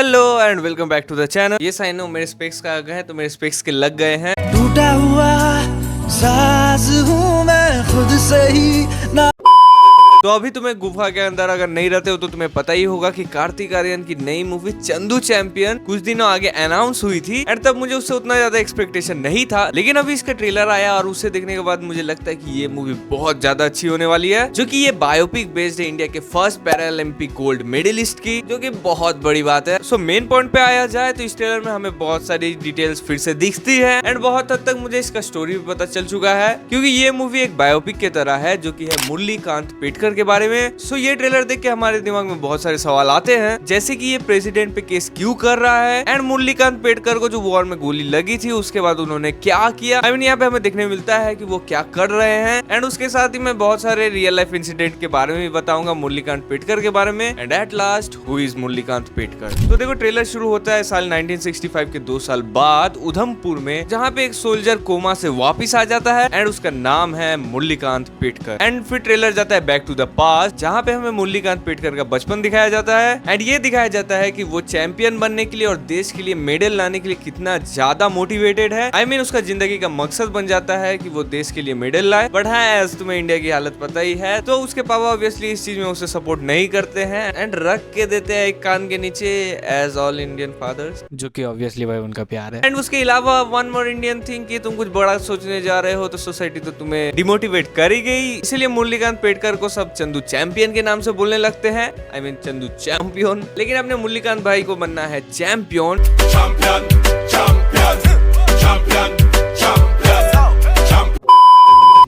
Hello and welcome back to the channel. ये साइन नो मेरे स्पेक्स का आगे है तो मेरे स्पेक्स के लग गए हैं। टूटा हुआ साज हूँ मैं खुद से ही ना। तो अभी तुम्हें गुफा के अंदर अगर नहीं रहते हो तो तुम्हें पता ही होगा कि कार्तिक आर्यन की नई मूवी चंदू चैंपियन कुछ दिनों आगे अनाउंस हुई थी एंड तब मुझे उससे उतना ज्यादा एक्सपेक्टेशन नहीं था, लेकिन अभी इसका ट्रेलर आया और उसे देखने के बाद मुझे लगता है कि ये मूवी बहुत ज्यादा अच्छी होने वाली है, जो कि ये बायोपिक बेस्ड है इंडिया के फर्स्ट पैरालंपिक गोल्ड मेडलिस्ट की, जो कि बहुत बड़ी बात है। सो मेन पॉइंट पे आया जाए तो इस ट्रेलर में हमें बहुत सारी डिटेल्स फिर से दिखती है एंड बहुत हद तक मुझे इसका स्टोरी भी पता चल चुका है, क्योंकि ये मूवी एक बायोपिक की तरह है जो कि है मुरलीकांत पेटकर के बारे में। सो ये ट्रेलर देख के हमारे दिमाग में बहुत सारे सवाल आते हैं, जैसे कि ये प्रेसिडेंट पे केस क्यों कर रहा है एंड मुरलीकांत पेटकर को जो वॉर में गोली लगी थी उसके बाद उन्होंने क्या किया। आई मीन यहाँ पे हमें देखने मिलता है कि वो क्या कर रहे हैं एंड उसके साथ ही मैं बहुत सारे रियल लाइफ इंसिडेंट के बारे में भी बताऊंगा, मुरलीकांत पेटकर के बारे में and at last who is Murlikant Petkar. तो देखो ट्रेलर शुरू होता है साल 1965 के 2 साल बाद उधमपुर में, जहाँ पे एक सोल्जर कोमा से वापिस आ जाता है एंड उसका नाम है मुरलीकांत पेटकर। एंड फिर ट्रेलर जाता है बैक टू द पास्ट, जहाँ पे हमें मुरलीकांत पेटकर का बचपन दिखाया जाता है एंड ये दिखाया जाता है कि वो चैंपियन बनने के लिए और देश के लिए मेडल लाने के लिए कितना ज्यादा मोटिवेटेड है। आई मीन उसका जिंदगी का मकसद बन जाता है कि वो देश के लिए मेडल लाए। बट हाँ, एज तुम्हें इंडिया की हालत पता ही है, तो उसके पापा ऑब्वियसली इस चीज में उसे सपोर्ट नहीं करते हैं एंड रख के देते हैं एक कान के नीचे एज ऑल इंडियन फादर्स, जो कि ऑब्वियसली भाई उनका प्यार है। एंड उसके अलावा वन मोर इंडियन थिंग कि तुम कुछ बड़ा सोचने जा रहे हो तो सोसाइटी तो तुम्हें डिमोटिवेट कर ही गई, इसलिए मुरलीकांत पेटकर को सब चंदू चैंपियन के नाम से बोलने लगते हैं। आई मीन चंदू चैंपियन, लेकिन अपने मुरलीकांत भाई को बनना है चैंपियन। चैंपियन चैंपियन चैंपियन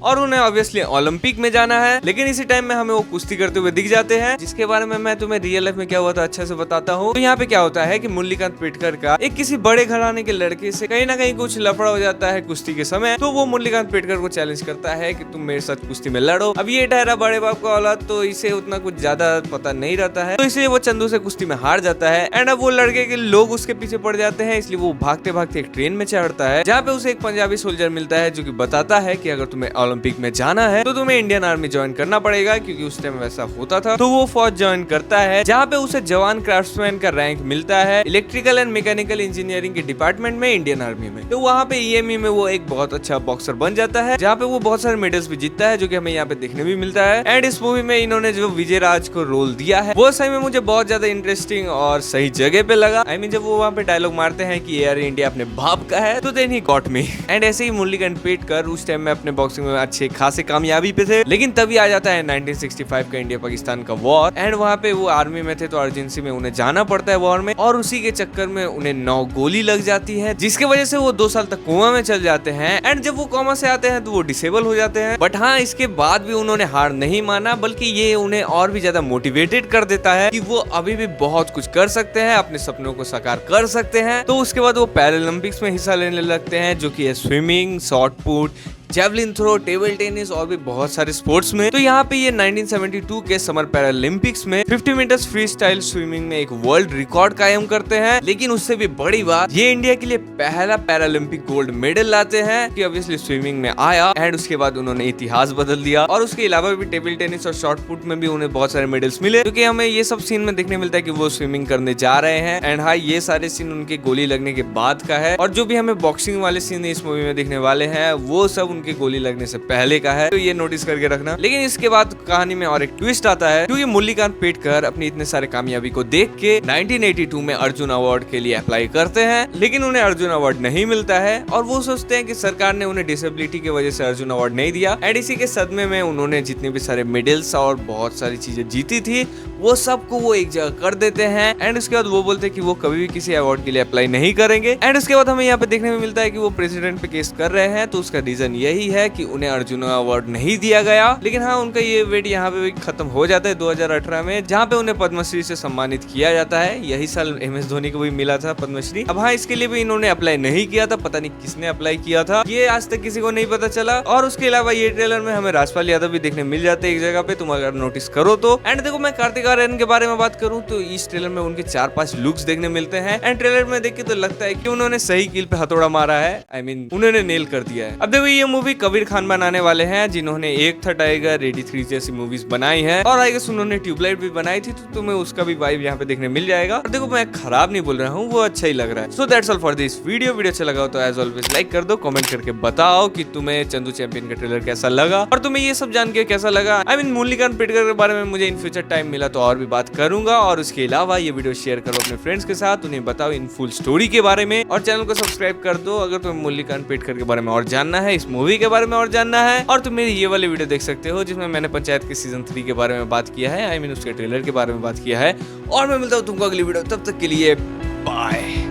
और उन्हें ऑब्वियसली ओलंपिक में जाना है, लेकिन इसी टाइम में हमें वो कुश्ती करते हुए दिख जाते हैं, जिसके बारे में मैं तुम्हें रियल लाइफ में क्या हुआ था अच्छे से बताता हूँ। तो यहाँ पे क्या होता है कि मुरलीकांत पेटकर का एक किसी बड़े घराने के लड़के से कहीं ना कहीं कुछ लफड़ा हो जाता है कुश्ती के समय, तो वो मुरलीकांत पेटकर को चैलेंज करता है कि तुम मेरे साथ कुश्ती में लड़ो। अब ये ठहरा बड़े बाप का औलाद, तो इसे उतना कुछ ज्यादा पता नहीं रहता है, तो इसलिए वो चंदू से कुश्ती में हार जाता है एंड अब वो लड़के के लोग उसके पीछे पड़ जाते हैं, इसलिए वो भागते भागते एक ट्रेन में चढ़ता है, जहाँ पे उसे एक पंजाबी सोल्जर मिलता है जो कि बताता है कि अगर तुम्हें ओलंपिक में जाना है तो तुम्हें इंडियन आर्मी ज्वाइन करना पड़ेगा, क्योंकि उस टाइम वैसा होता था। तो वो फौज ज्वाइन करता है, जहाँ पे उसे जवान क्राफ्ट्समैन का रैंक मिलता है इलेक्ट्रिकल एंड मैकेनिकल इंजीनियरिंग के डिपार्टमेंट में इंडियन आर्मी में। तो वहाँ पे ईएमई में वो एक बहुत अच्छा बॉक्सर बन जाता है, जहाँ पे वो बहुत सारे मेडल्स भी जीतता है, जो कि हमें यहाँ पे देखने भी मिलता है। एंड इस मूवी में इन्होंने जो विजय राज को रोल दिया है वो सही में मुझे बहुत ज्यादा इंटरेस्टिंग और सही जगह पे लगा। आई मीन जब वो वहाँ पे डायलॉग मारते हैं कि एयर इंडिया अपने बाप का है, तो then he got me. And ऐसे ही मुरलीकांत पेटकर उस टाइम में अपने बॉक्सिंग में अच्छे खासे कामयाबी पे थे, लेकिन तभी आ जाता है 1965 का इंडिया पाकिस्तान का वॉर एंड वहाँ पे वो आर्मी में थे तो अर्जेंसी में उन्हें जाना पड़ता है वॉर में, और उसी के चक्कर में उन्हें 9 गोली लग जाती है, जिसके वजह से वो 2 साल तक कोमा में चल जाते हैं। एंड जब वो कोमा से आते हैं तो वो डिसेबल हो जाते हैं, बट हाँ इसके बाद भी उन्होंने हार नहीं माना, बल्कि ये उन्हें और भी ज्यादा मोटिवेटेड कर देता है कि वो अभी भी बहुत कुछ कर सकते हैं, अपने सपनों को साकार कर सकते हैं। तो उसके बाद वो पैरालंपिक्स में हिस्सा लेने लगते हैं, जो कि है swimming, shot put, javelin throw, table tennis और भी बहुत सारे स्पोर्ट्स में। तो यहाँ पे ये 1972 के समर पैरालंपिक्स में 50 मीटर्स फ्री स्टाइल स्विमिंग में एक वर्ल्ड रिकॉर्ड कायम करते हैं, लेकिन उससे भी बड़ी बात ये इंडिया के लिए पहला पैरालंपिक गोल्ड मेडल लाते हैं, कि ऑब्वियसली स्विमिंग में आया एंड उसके बाद उन्होंने इतिहास बदल दिया। और उसके अलावा भी टेबल टेनिस और शॉट पुट में भी उन्हें बहुत सारे मेडल्स मिले, क्योंकि हमें ये सब सीन में देखने मिलता है कि वो स्विमिंग करने जा रहे हैं। एंड हाँ, ये सारे सीन उनके गोली लगने के बाद का है, और जो भी हमें बॉक्सिंग वाले सीन इस मूवी में देखने वाले हैं वो सब उनके गोली लगने से पहले का है, तो ये नोटिस करके रखना। लेकिन इसके बाद कहानी में और एक ट्विस्ट आता है, क्योंकि मुरलीकांत पेटकर अपनी इतने सारे कामयाबी को देख के 1982 में अर्जुन अवार्ड के लिए अप्लाई करते हैं, लेकिन उन्हें अर्जुन अवार्ड नहीं मिलता है और वो सोचते हैं कि सरकार ने उन्हें डिसेबिलिटी की वजह से अर्जुन अवार्ड नहीं दिया। एंड इसी के सदमे में उन्होंने जितने भी सारे मेडल्स और बहुत सारी चीजें जीती थी वो सबको वो एक जगह कर देते हैं। एंड उसके बाद वो बोलते हैं कि वो कभी भी किसी अवार्ड के लिए अप्लाई नहीं करेंगे। एंड उसके बाद हमें यहाँ पे देखने में मिलता है कि वो प्रेसिडेंट पे केस कर रहे हैं, तो उसका रीजन यही है कि उन्हें अर्जुन अवार्ड नहीं दिया गया। लेकिन हाँ, उनका ये वेट यहाँ पे भी खत्म हो जाता है 2018 में, जहाँ पे उन्हें पद्मश्री से सम्मानित किया जाता है। यही साल MS धोनी को भी मिला था पद्मश्री। अब हाँ, इसके लिए भी इन्होंने अप्लाई नहीं किया था, पता नहीं किसने अप्लाई किया था, ये आज तक किसी को नहीं पता चला। और उसके अलावा ये ट्रेलर में हमें राजपाल यादव भी देखने मिल जाते हैं एक जगह पे, तुम अगर नोटिस करो तो। एंड देखो, मैं कार्तिक आर्यन के बारे में बात करूं तो इस ट्रेलर में उनके 4-5 लुक्स देखने मिलते हैं एंड ट्रेलर में देख के तो लगता है कि उन्होंने सही कील पे हथौड़ा मारा है। आई मीन उन्होंने नेल कर दिया है। अब देखो, ये मूवी कबीर खान बनाने वाले हैं, जिन्होंने एक था टाइगर, रेडी 3 जैसी मूवीज बनाई है, और आई गेस उन्होंने ट्यूबलाइट भी बनाई थी, तो तुम्हें उसका भी वाइब यहाँ पे देखने मिल जाएगा। और देखो मैं खराब नहीं बोल रहा हूँ, वो अच्छा ही लग रहा है। So that's all for this video अच्छा लगा हो तो एज ऑलवेज लाइक कर दो, कमेंट करके बताओ कि तुम्हें चंदू चैंपियन का ट्रेलर कैसा लगा और तुम्हें ये सब जान के कैसा लगा। आई मीन मुरलीकांत पेडकर के बारे में मुझे इन फ्यूचर टाइम मिला तो और भी बात करूंगा। और उसके अलावा ये वीडियो शेयर करो अपने फ्रेंड्स के साथ, उन्हें बताओ इन फुल स्टोरी के बारे में, और चैनल को सब्सक्राइब कर दो अगर तुम्हें मुरलीकांत पेडकर के बारे में और जानना है, इस मूवी के बारे में और जानना है। और तुम मेरी ये वाली वीडियो देख सकते हो जिसमें मैंने पंचायत के सीजन 3 के बारे में बात किया है, आई मीन उसके ट्रेलर के बारे में बात किया है। और मैं मिलता हूँ तुमको अगली वीडियो, तब तक के लिए बाय।